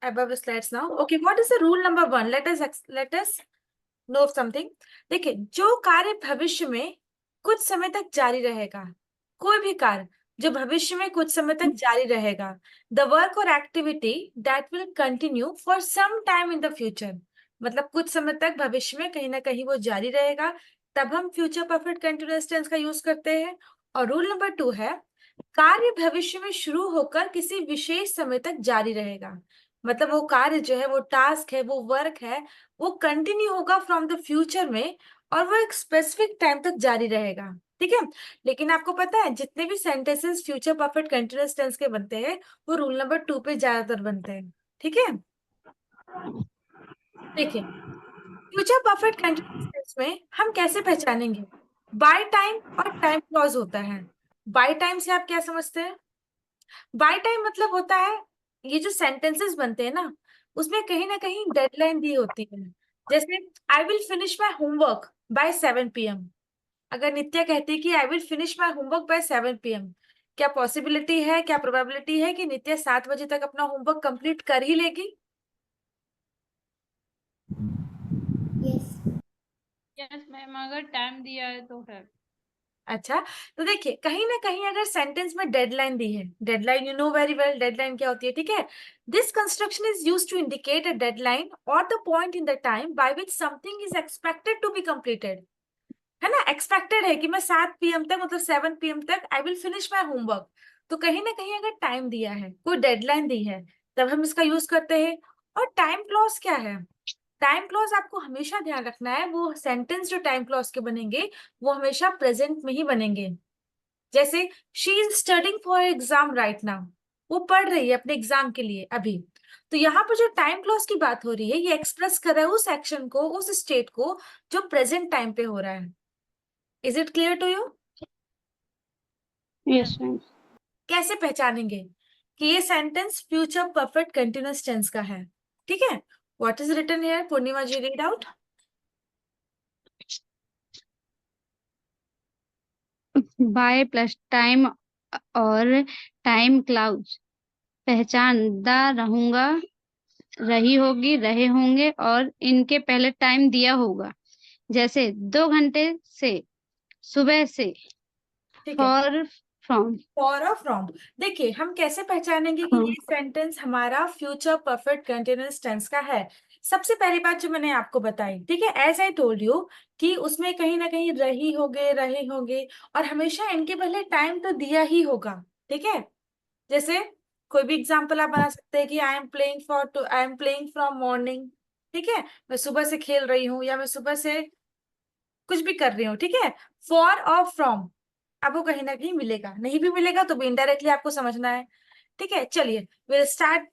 above the slides now. Okay, what is the rule number 1? Let us know something. देखिए, जो कार्य भविष्य में कुछ समय तक जारी रहेगा, कोई भी कार्य जो भविष्य में कुछ समय तक जारी रहेगा, the work or activity that will continue for some time in the future, मतलब कुछ समय तक भविष्य में कहीं ना कहीं वो जारी रहेगा, तब हम फ्यूचर परफेक्ट कंटिन्यूअस टेंस का यूज करते हैं। और रूल नंबर 2 है, कार्य भविष्य में शुरू होकर किसी विशेष समय तक जारी रहेगा, मतलब वो कार्य जो है, वो टास्क है, वो वर्क है, वो कंटिन्यू होगा फ्रॉम द फ्यूचर में, और वो एक स्पेसिफिक टाइम तक जारी रहेगा। ठीक है, लेकिन आपको पता है जितने भी sentences future perfect continuous tense के बनते हैं वो रूल नंबर 2 पे ज्यादातर बनते हैं। ठीक है, देखिए फ्यूचर परफेक्ट कंटिन्यूअस टेंस में हम कैसे पहचानेंगे? बाय टाइम और टाइम क्लॉज होता है। बाय टाइम से आप क्या समझते हैं? बाय टाइम मतलब होता है, ये जो सेंटेंसेस बनते हैं ना, उसमें कहीं ना कहीं डेडलाइन दी होती है। जैसे I will finish my homework by 7 PM। अगर नित्या कहती है कि I will finish my homework by 7 PM, क्या पॉसिबिलिटी है, क्या प्रोबेबिलिटी है कि नित्या 7 बजे तक अपना होमवर्क कंप्लीट कर ही लेगी? यस। यस मैम, अगर टाइम दिया है तो है। अच्छा, तो देखिए कहीं ना कहीं अगर सेंटेंस में डेडलाइन दी है, deadline you know very well deadline क्या होती है, ठीक है? This construction is used to indicate a deadline और the point in the time by which something is expected to be completed. है ना, एक्सपेक्टेड है कि मैं 7 PM तक, मतलब 7 PM तक आई विल फिनिश माई होमवर्क। तो कहीं ना कहीं अगर टाइम दिया है, कोई डेडलाइन दी है, तब हम इसका यूज करते हैं। और टाइम क्लॉज क्या है? टाइम क्लॉज आपको हमेशा ध्यान रखना है, वो सेंटेंस जो टाइम क्लॉज के बनेंगे वो हमेशा प्रेजेंट में ही बनेंगे। जैसे she is studying for exam right now, वो पढ़ रही है अपने एग्जाम के लिए अभी। तो यहाँ पर जो टाइम क्लॉज की बात हो रही है, ये एक्सप्रेस कर रहा है उस एक्शन को, उस स्टेट को जो प्रेजेंट टाइम पे हो रहा है। Is it clear to you? Yes ma'am. कैसे पहचानेंगे कि ये sentence future perfect continuous tense का है? ठीक है, what is written here? Purnima ji, read out. By plus time और टाइम क्लाउड, पहचानदा रहूंगा, रही होगी, रहे होंगे और इनके पहले टाइम दिया होगा, जैसे 2 घंटे से, सुबह से, ठीक है, फॉर फ्रॉम। फॉर और फ्रॉम। देखिए हम कैसे पहचानेंगे कि ये सेंटेंस हमारा फ्यूचर परफेक्ट कंटिन्यूअस टेंस का है? सबसे पहली बात जो मैंने आपको बताई, ठीक है, एज आई टोल्ड यू, कि उसमें कहीं ना कहीं रही होगे, रहे होंगे, और हमेशा इनके पहले टाइम तो दिया ही होगा। ठीक है, जैसे कोई भी एग्जांपल आप बना सकते हैं कि I am playing from morning. ठीक है, मैं सुबह से खेल रही हूँ, या मैं सुबह से कुछ भी कर रही हूँ। ठीक है, फॉर और फ्रॉम आपको कहीं ना कहीं मिलेगा, नहीं भी मिलेगा तो भी इनडायरेक्टली आपको समझना है। ठीक है, चलिए विल स्टार्ट